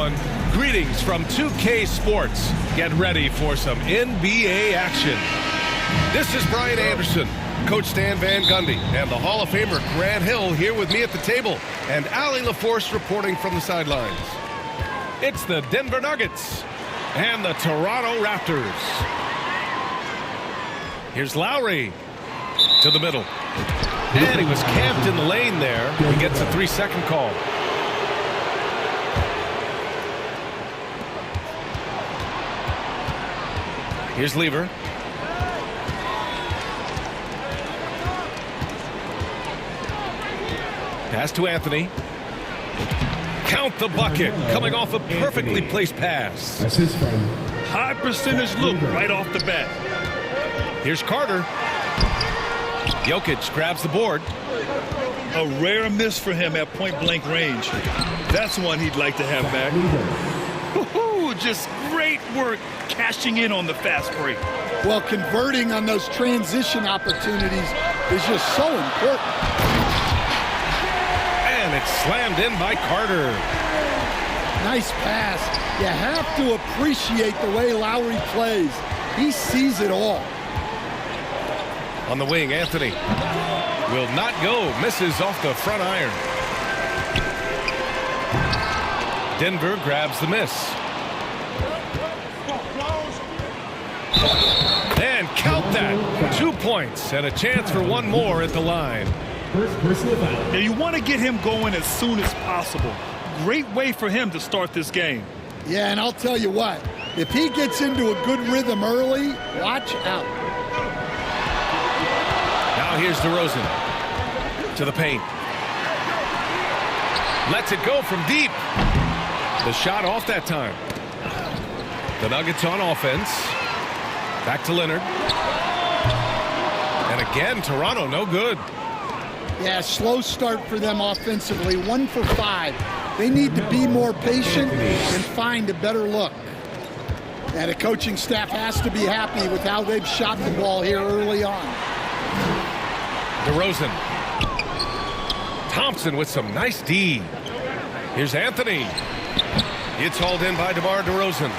everyone. Greetings from 2K Sports. Get ready for some NBA action. This is Brian Anderson, Coach Stan Van Gundy, and the Hall of Famer Grant Hill here with me at the table, and Allie LaForce reporting from the sidelines. It's the Denver Nuggets and the Toronto Raptors. Here's Lowry to the middle. And he was camped in the lane there. He gets a 3-second call. Here's Lever. Pass to Anthony. Count the bucket. Coming off a perfectly placed pass. That's his friend. High percentage look right off the bat. Here's Carter. Jokic grabs the board. A rare miss for him at point-blank range. That's one he'd like to have back. Just great work cashing in on the fast break. Well, converting on those transition opportunities is just so important. And it's slammed in by Carter. Nice pass. You have to appreciate the way Lowry plays. He sees it all. On the wing, Anthony will not go. Misses off the front iron. Denver grabs the miss. And count that. 2 points and a chance for one more at the line. Now you want to get him going as soon as possible. Great way for him to start this game. Yeah, and I'll tell you what. If he gets into a good rhythm early, watch out. Now here's DeRozan to the paint. Lets it go from deep. The shot off that time. The Nuggets on offense. Back to Leonard. And again, Toronto no good. Yeah, slow start for them offensively. 1 for 5. They need to be more patient and find a better look. And the coaching staff has to be happy with how they've shot the ball here early on. DeRozan. Thompson with some nice D. Here's Anthony. It's hauled in by DeMar DeRozan.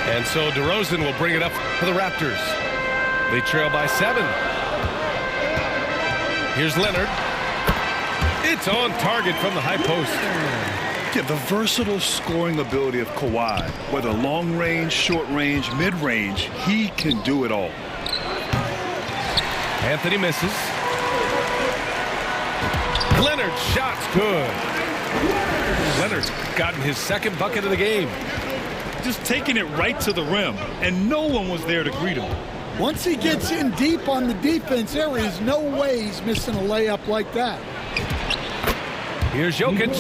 And so DeRozan will bring it up for the Raptors. They trail by 7. Here's Leonard. It's on target from the high post. Yeah, the versatile scoring ability of Kawhi, whether long range, short range, mid range, he can do it all. Anthony misses. Leonard's shot's good. Leonard's gotten his second bucket of the game. Just taking it right to the rim, and no one was there to greet him. Once he gets in deep on the defense, there is no way he's missing a layup like that. Here's Jokic.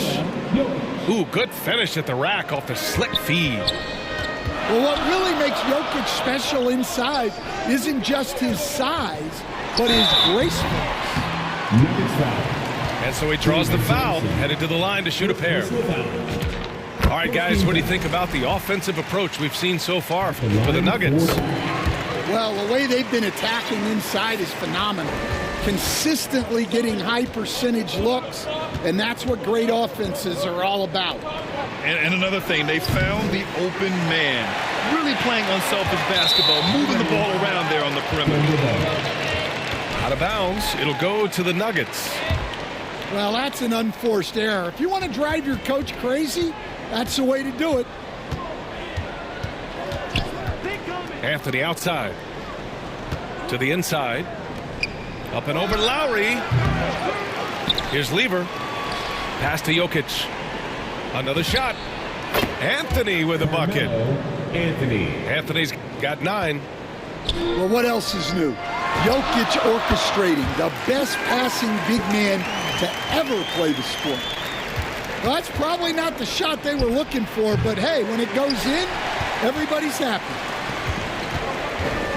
Ooh, good finish at the rack off the slick feed. Well, what really makes Jokic special inside isn't just his size, but his gracefulness. And so he draws the foul, headed to the line to shoot a pair. All right, guys, what do you think about the offensive approach we've seen so far for the Nuggets? Well, the way they've been attacking inside is phenomenal. Consistently getting high percentage looks, and that's what great offenses are all about. And another thing, they found the open man. Really playing unselfish basketball, moving the ball around there on the perimeter. Out of bounds, it'll go to the Nuggets. Well, that's an unforced error. If you want to drive your coach crazy, that's the way to do it. Anthony outside. To the inside. Up and over Lowry. Here's Lever. Pass to Jokic. Another shot. Anthony with a bucket. Anthony's got 9. Well, what else is new? Jokic orchestrating the best passing big man to ever play the sport. Well, that's probably not the shot they were looking for, but hey, when it goes in, everybody's happy.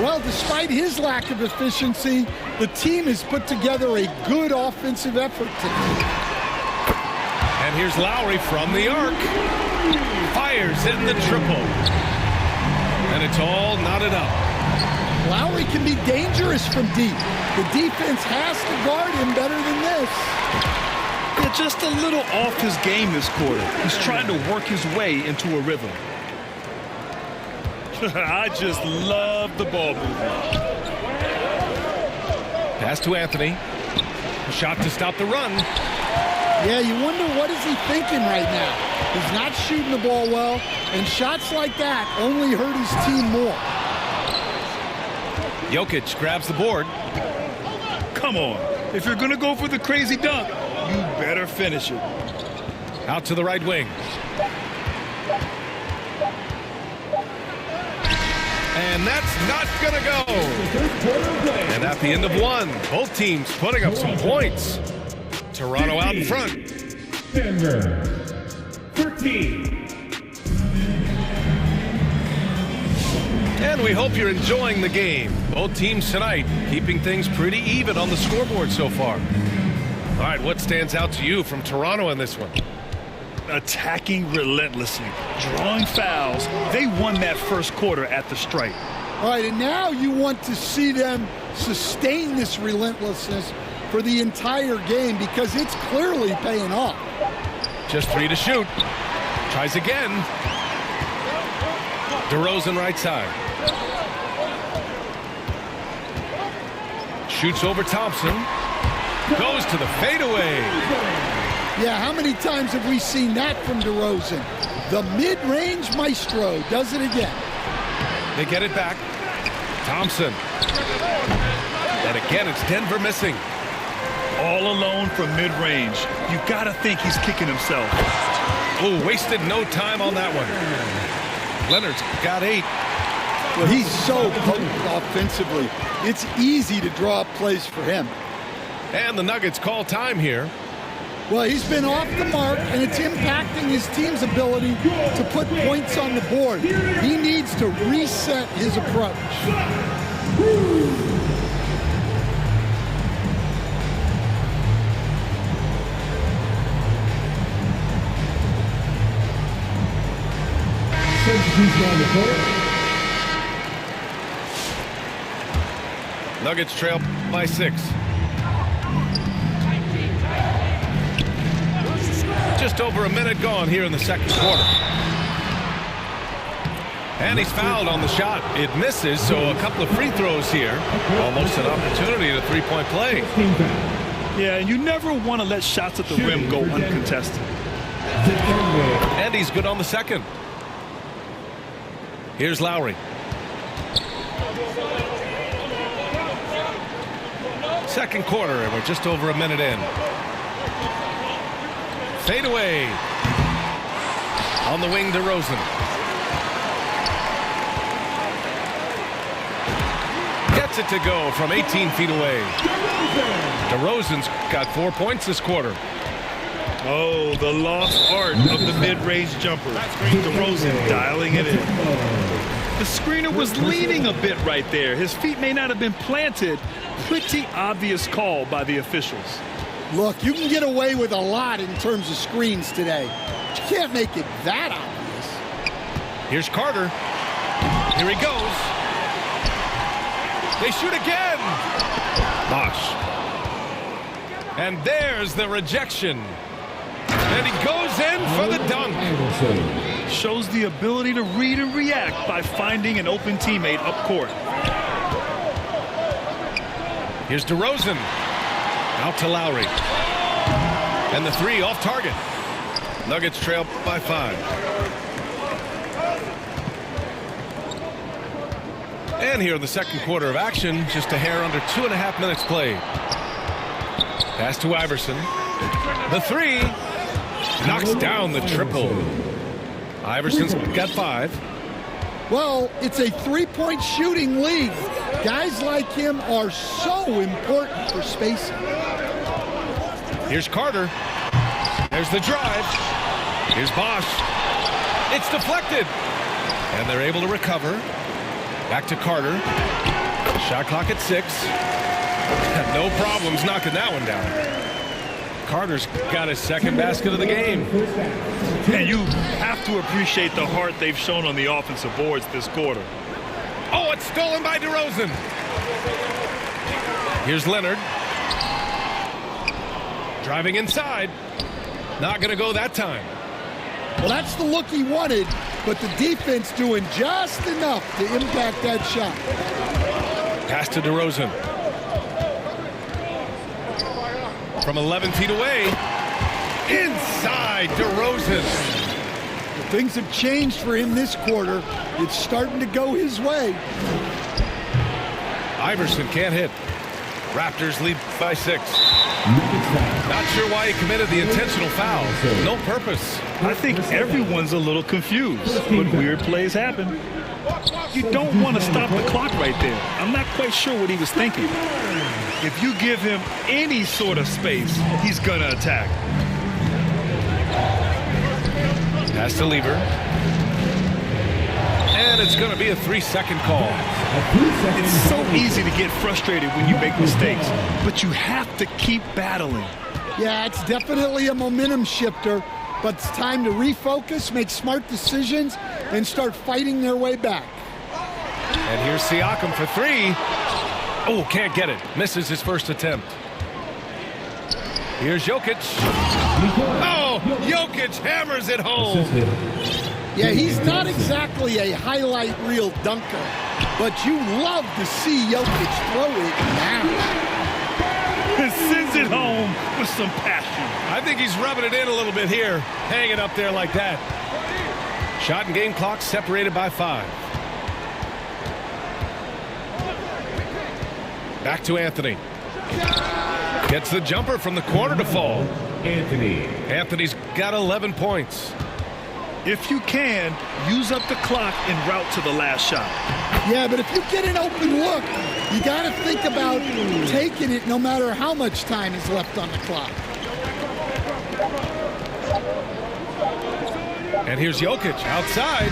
Well, despite his lack of efficiency, the team has put together a good offensive effort today. And here's Lowry from the arc. Fires in the triple. And it's all knotted up. Lowry can be dangerous from deep. The defense has to guard him better than this. Yeah, just a little off his game this quarter. He's trying to work his way into a rhythm. I just love the ball movement. Pass to Anthony. A shot to stop the run. Yeah, you wonder what is he thinking right now. He's not shooting the ball well, and shots like that only hurt his team more. Jokic grabs the board. Come on. If you're going to go for the crazy dunk, you better finish it. Out to the right wing. And that's not going to go. And at the end of one, both teams putting up some points. Toronto out in front. Denver, 13. And we hope you're enjoying the game. Both teams tonight keeping things pretty even on the scoreboard so far. All right, what stands out to you from Toronto in this one? Attacking relentlessly, drawing fouls. They won that first quarter at the stripe. All right, and now you want to see them sustain this relentlessness for the entire game because it's clearly paying off. Just 3 to shoot. Tries again. DeRozan right side. Shoots over Thompson. Goes to the fadeaway. Yeah, how many times have we seen that from DeRozan? The mid-range maestro does it again. They get it back. Thompson. And again, it's Denver missing. All alone from mid-range. You got to think he's kicking himself. Oh, wasted no time on that one. Leonard's got 8. Well, he's so potent offensively. It's easy to draw up plays for him. And the Nuggets call time here. Well, he's been off the mark, and it's impacting his team's ability to put points on the board. He needs to reset his approach. Nuggets trail by 6. Just over a minute gone here in the second quarter. And he's fouled on the shot. It misses, so a couple of free throws here. Almost an opportunity at a three-point play. Yeah, and you never want to let shots at the rim go uncontested. And he's good on the second. Here's Lowry. Second quarter, and we're just over a minute in. Fade away. On the wing, DeRozan. Gets it to go from 18 feet away. DeRozan's got 4 points this quarter. Oh, the lost art of the mid-range jumper. DeRozan dialing it in. The screener was leaning a bit right there. His feet may not have been planted. Pretty obvious call by the officials. Look, you can get away with a lot in terms of screens today. You can't make it that obvious. Here's Carter. Here he goes. They shoot again. Bosh. And there's the rejection. And he goes in for the dunk. Shows the ability to read and react by finding an open teammate up court. Here's DeRozan. Out to Lowry. And the 3 off target. Nuggets trail by 5. And here in the second quarter of action, just a hair under 2.5 minutes played. Pass to Iverson. The 3 knocks down the triple. Iverson's got 5. Well, it's a three-point shooting league. Guys like him are so important for spacing. Here's Carter. There's the drive. Here's Bosh. It's deflected. And they're able to recover. Back to Carter. Shot clock at 6. No problems knocking that one down. Carter's got his second basket of the game. And you have to appreciate the heart they've shown on the offensive boards this quarter. Oh, it's stolen by DeRozan. Here's Leonard. Driving inside. Not going to go that time. Well, that's the look he wanted, but the defense doing just enough to impact that shot. Pass to DeRozan. From 11 feet away. Inside DeRozan. Things have changed for him this quarter. It's starting to go his way. Iverson can't hit. Raptors lead by 6. Not sure why he committed the intentional foul. No purpose. I think everyone's a little confused, but weird plays happen. You don't want to stop the clock right there. I'm not quite sure what he was thinking. If you give him any sort of space, he's going to attack. Pass to Lever. And it's going to be a 3-second call. It's so easy to get frustrated when you make mistakes, but you have to keep battling. Yeah, it's definitely a momentum shifter, but it's time to refocus, make smart decisions, and start fighting their way back. And here's Siakam for 3. Oh, can't get it. Misses his first attempt. Here's Jokic. Oh, Jokic hammers it home. Yeah, he's not exactly a highlight reel dunker, but you love to see Jokic throw it now. Sends it home with some passion. I think he's rubbing it in a little bit here. Hang it up there like that. Shot and game clock separated by 5. Back to Anthony. Gets the jumper from the corner to fall. Anthony's got 11 points. If you can, use up the clock en route to the last shot. Yeah, but if you get an open look, you got to think about taking it no matter how much time is left on the clock. And here's Jokic outside.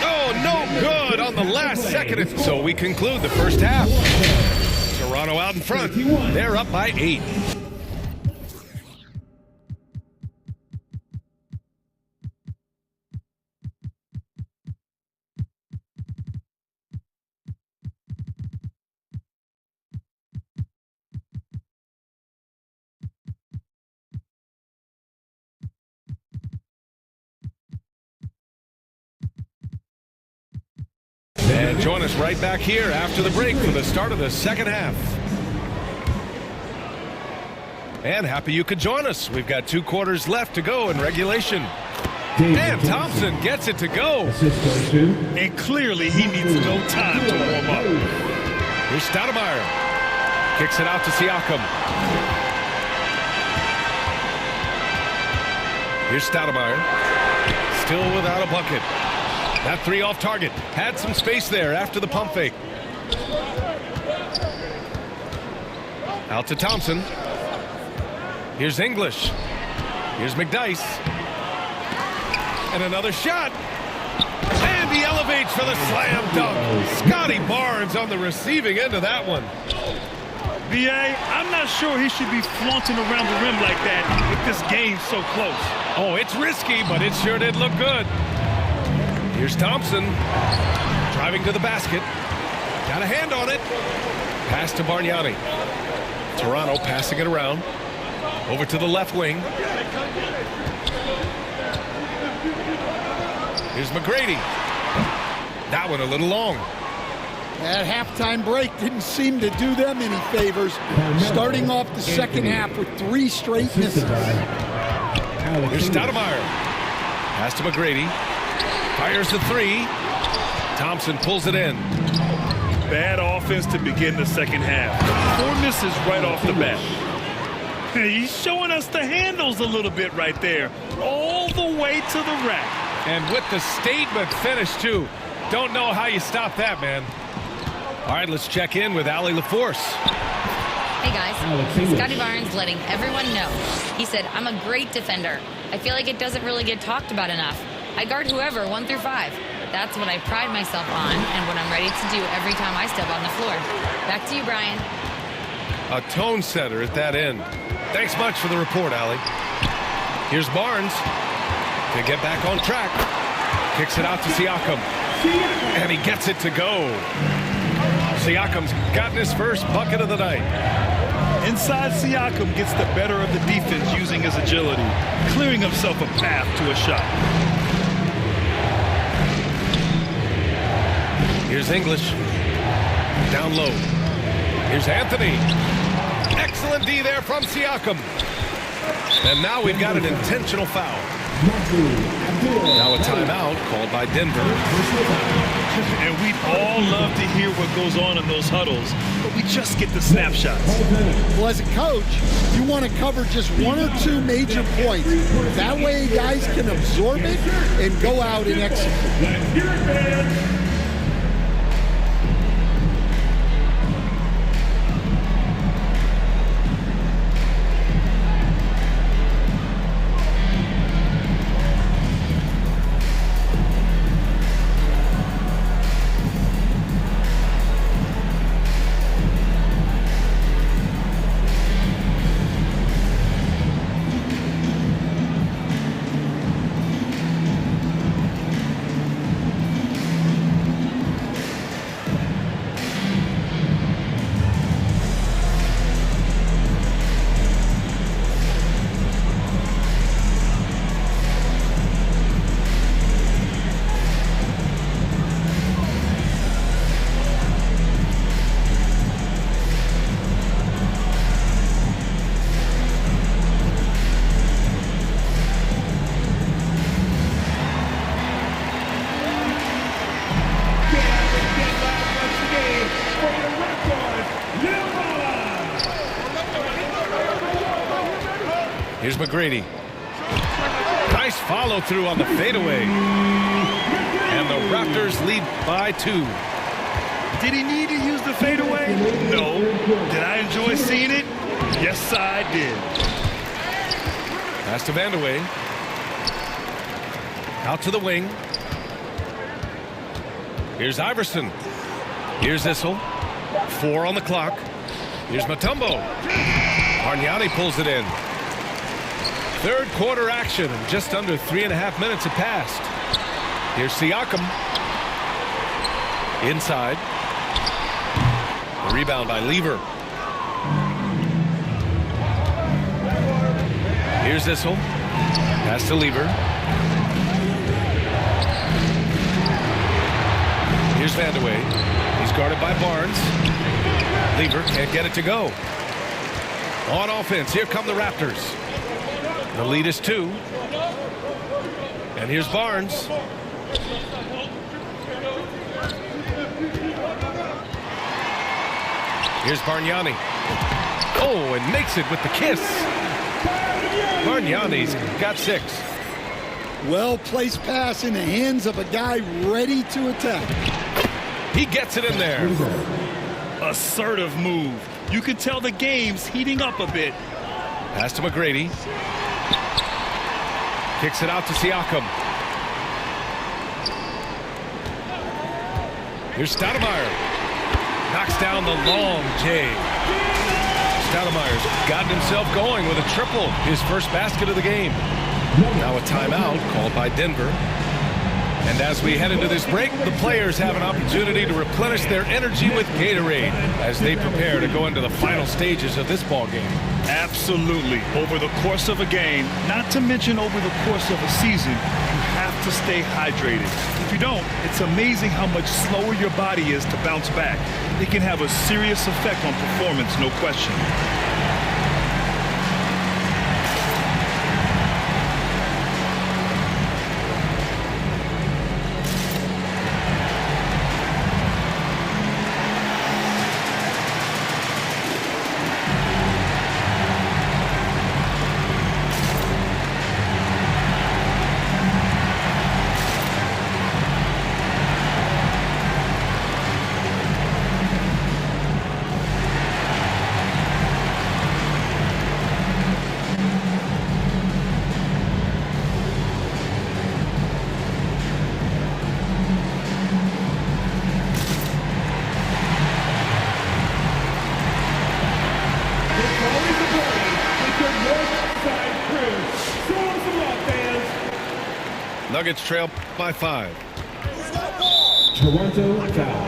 Oh, no good on the last second. So we conclude the first half. Toronto out in front. They're up by 8. And join us right back here after the break for the start of the second half. And happy you could join us. We've got 2 quarters left to go in regulation. And Thompson gets it to go. And clearly he needs no time to warm up. Here's Stoudemire. Kicks it out to Siakam. Here's Stoudemire. Still without a bucket. That 3 off target. Had some space there after the pump fake. Out to Thompson. Here's English. Here's McDyess. And another shot. And he elevates for the slam dunk. Scotty Barnes on the receiving end of that one. B.A., I'm not sure he should be flaunting around the rim like that with this game so close. Oh, it's risky, but it sure did look good. Here's Thompson. Driving to the basket. Got a hand on it. Pass to Bargnani. Toronto passing it around. Over to the left wing. Here's McGrady. That one a little long. That halftime break didn't seem to do them any favors. Starting off the second half with 3 straight misses. Here's Stoudemire. Pass to McGrady. Fires the 3. Thompson pulls it in. Bad offense to begin the second half. 4 misses right off the bat. He's showing us the handles a little bit right there. All the way to the rack. And with the statement finish, too. Don't know how you stop that, man. All right, let's check in with Allie LaForce. Hey, guys. Scotty Barnes letting everyone know. He said, I'm a great defender. I feel like it doesn't really get talked about enough. I guard whoever, 1 through 5. That's what I pride myself on and what I'm ready to do every time I step on the floor. Back to you, Brian. A tone setter at that end. Thanks much for the report, Allie. Here's Barnes to get back on track. Kicks it out to Siakam. And he gets it to go. Siakam's gotten his first bucket of the night. Inside, Siakam gets the better of the defense using his agility, clearing himself a path to a shot. Here's English. Down low. Here's Anthony. Excellent D there from Siakam. And now we've got an intentional foul. Now a timeout called by Denver. And we all love to hear what goes on in those huddles, but we just get the snapshots. Well, as a coach, you want to cover just one or two major points. That way guys can absorb it and go out and execute. Here's McGrady. Nice follow through on the fadeaway. And the Raptors lead by 2. Did he need to use the fadeaway? No. Did I enjoy seeing it? Yes, I did. Pass to Vandeweghe. Out to the wing. Here's Iverson. Here's Issel. 4 on the clock. Here's Mutombo. Bargnani pulls it in. Third quarter action, and just under 3.5 minutes have passed. Here's Siakam. Inside. The rebound by Lever. Here's Issel. Pass to Lever. Here's Vandeweghe. He's guarded by Barnes. Lever can't get it to go. On offense, here come the Raptors. The lead is 2. And here's Barnes. Here's Bargnani. Oh, and makes it with the kiss. Bargnani's got 6. Well-placed pass in the hands of a guy ready to attack. He gets it in there. Assertive move. You can tell the game's heating up a bit. Pass to McGrady. Kicks it out to Siakam. Here's Stoudemire. Knocks down the long J. Stoudemire's gotten himself going with a triple. His first basket of the game. Now a timeout called by Denver. And as we head into this break, the players have an opportunity to replenish their energy with Gatorade as they prepare to go into the final stages of this ball game. Absolutely. Over the course of a game, not to mention over the course of a season, you have to stay hydrated. If you don't, it's amazing how much slower your body is to bounce back. It can have a serious effect on performance, no question. Nuggets trail by 5. Toronto foul.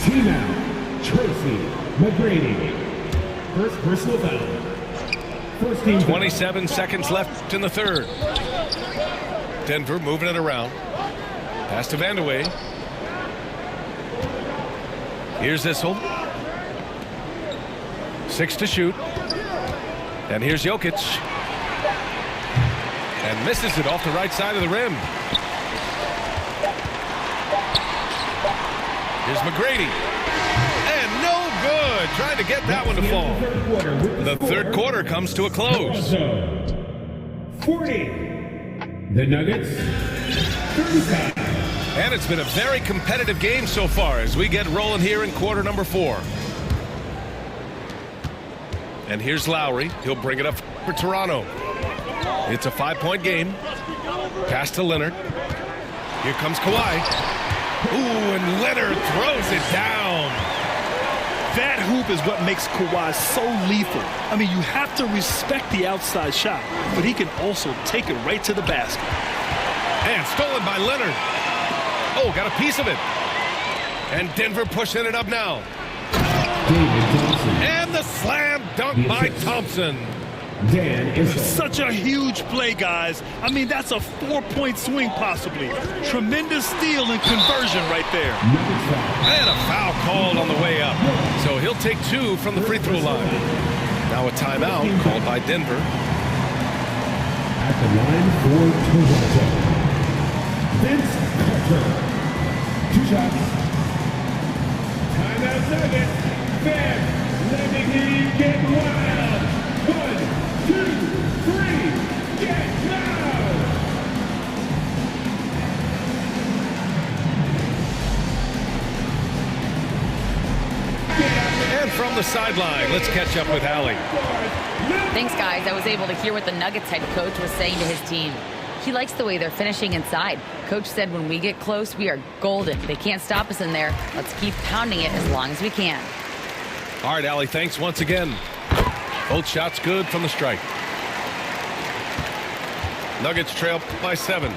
Team out. Tracy McGrady. First personal foul. First team. 27 seconds left in the third. Denver moving it around. Pass to Vandeweghe. Here's Issel. 6 to shoot. And here's Jokic. And misses it off the right side of the rim. Here's McGrady. And no good. Trying to get that one to fall. The third quarter comes to a close. 40. The Nuggets, 35. And it's been a very competitive game so far as we get rolling here in quarter number 4. And here's Lowry. He'll bring it up for Toronto. It's a 5-point game. Pass to Leonard. Here comes Kawhi. Ooh, and Leonard throws it down. That hoop is what makes Kawhi so lethal. I mean, you have to respect the outside shot, but he can also take it right to the basket. And stolen by Leonard. Oh, got a piece of it. And Denver pushing it up now. And the slam dunk by Thompson. Such a huge play, guys. I mean, that's a 4-point swing possibly. Tremendous steal and conversion right there. And a foul called on the way up. So he'll take 2 from the free throw line. Now a timeout called by Denver. At the line for Toronto, Vince Carter. 2 shots. Timeout Nuggets. Fans, let me hear you get wild. 1, 2, 3, get loud! And from the sideline, let's catch up with Allie. Thanks, guys. I was able to hear what the Nuggets head coach was saying to his team. He likes the way they're finishing inside. Coach said when we get close, we are golden. They can't stop us in there. Let's keep pounding it as long as we can. All right, Allie, thanks once again. Both shots good from the strike. Nuggets trail by 7.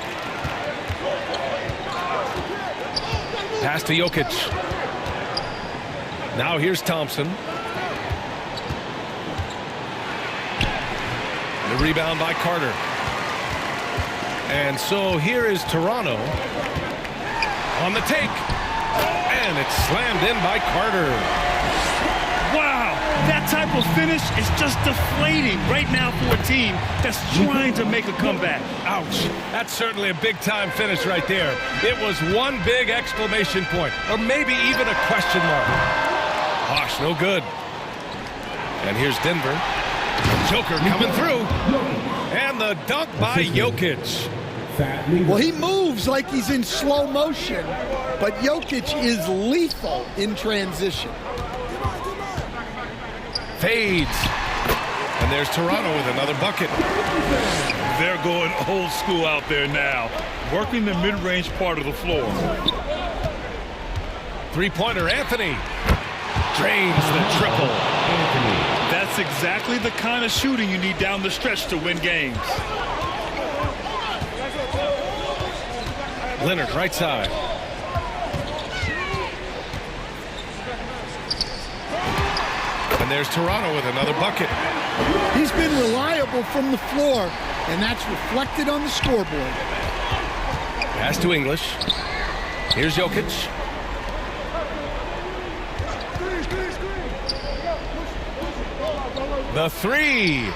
Pass to Jokic. Now here's Thompson. The rebound by Carter. And so here is Toronto on the take. And it's slammed in by Carter. Wow, that type of finish is just deflating right now for a team that's trying to make a comeback. Ouch. That's certainly a big-time finish right there. It was one big exclamation point, or maybe even a question mark. Gosh, no good. And here's Denver. Joker coming through. And the dunk by Jokic. Well, he moves like he's in slow motion, but Jokic is lethal in transition. Fades. And there's Toronto with another bucket. They're going old school out there now, working the mid-range part of the floor. Three-pointer, Anthony. Drains the triple. That's exactly the kind of shooting you need down the stretch to win games. Leonard, right side. And there's Toronto with another bucket. He's been reliable from the floor, and that's reflected on the scoreboard. Pass to English. Here's Jokic. The three.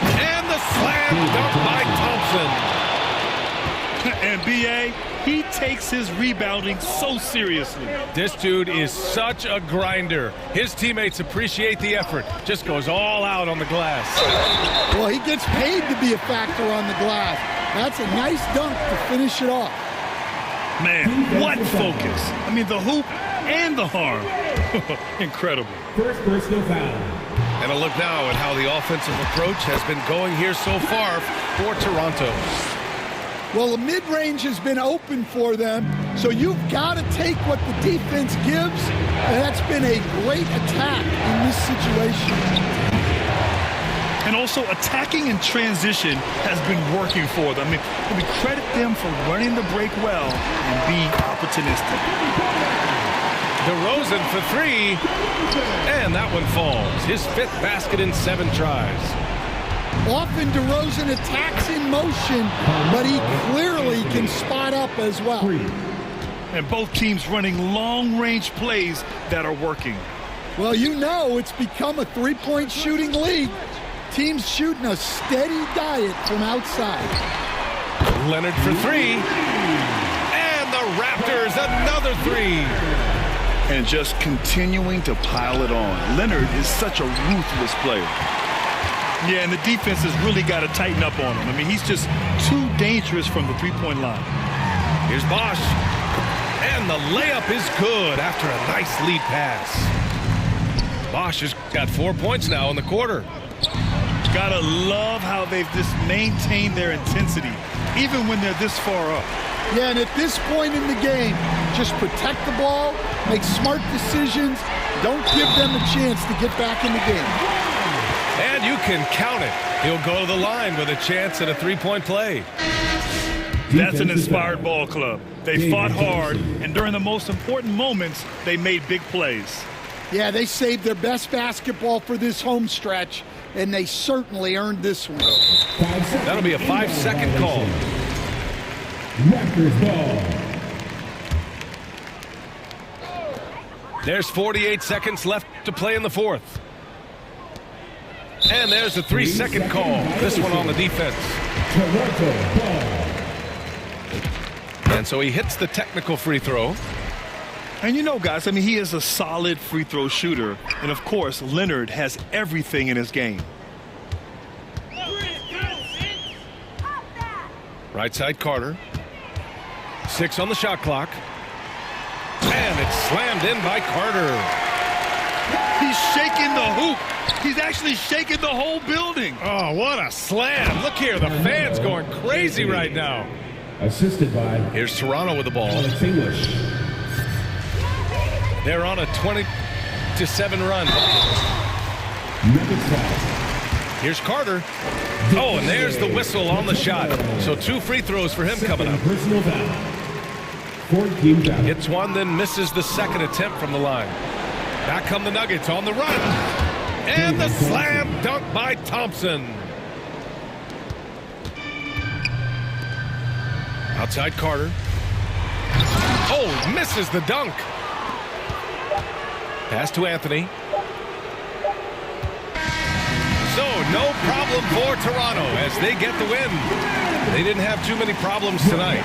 And the slam dunk by Thompson. And B.A., he takes his rebounding so seriously. This dude is such a grinder. His teammates appreciate the effort. Just goes all out on the glass. Well, he gets paid to be a factor on the glass. That's a nice dunk to finish it off. Man, what focus. I mean, the hoop and the harm. Incredible. First personal foul. And a look now at how the offensive approach has been going here so far for Toronto. Well, the mid-range has been open for them, so you've got to take what the defense gives, and that's been a great attack in this situation. And also, attacking in transition has been working for them. I mean, we credit them for running the break well and being opportunistic. DeRozan for three. And that one falls. His 5th basket in 7 tries. Often DeRozan attacks in motion, but he clearly can spot up as well. And both teams running long-range plays that are working. Well, you know it's become a three-point shooting league. Teams shooting a steady diet from outside. Leonard for three. And the Raptors another three. And just continuing to pile it on. Leonard is such a ruthless player. Yeah, and the defense has really got to tighten up on him. I mean, he's just too dangerous from the three-point line. Here's Bosch. And the layup is good after a nice lead pass. Bosch has got 4 points now in the quarter. Gotta love how they've just maintained their intensity, even when they're this far up. Yeah, and at this point in the game, just protect the ball, make smart decisions, don't give them a chance to get back in the game. And you can count it. He'll go to the line with a chance at a three-point play. That's an inspired ball club. They fought hard, and during the most important moments, they made big plays. Yeah, they saved their best basketball for this home stretch, and they certainly earned this one. That'll be a 5-second call. Raptors ball. There's 48 seconds left to play in the 4th. And there's a 3-second call. This one on the defense. Toronto ball. And so he hits the technical free throw. And you know, guys, I mean, he is a solid free throw shooter. And, of course, Leonard has everything in his game. Right side Carter. 6 on the shot clock. And it's slammed in by Carter. He's shaking the hoop. He's actually shaking the whole building. Oh, what a slam. Look here, the fans going crazy right now. Assisted by Here's Toronto with the ball. Alex English. They're on a 20-7 run. Nuggets foul. Here's Carter. Oh, and there's the whistle on the shot. So 2 free throws for him coming up. Personal foul. 4-team foul. Hits one, then misses the second attempt from the line. Back come the Nuggets on the run. And the slam dunk by Thompson. Outside Carter. Oh, misses the dunk. Pass to Anthony. So no problem for Toronto as they get the win. They didn't have too many problems tonight.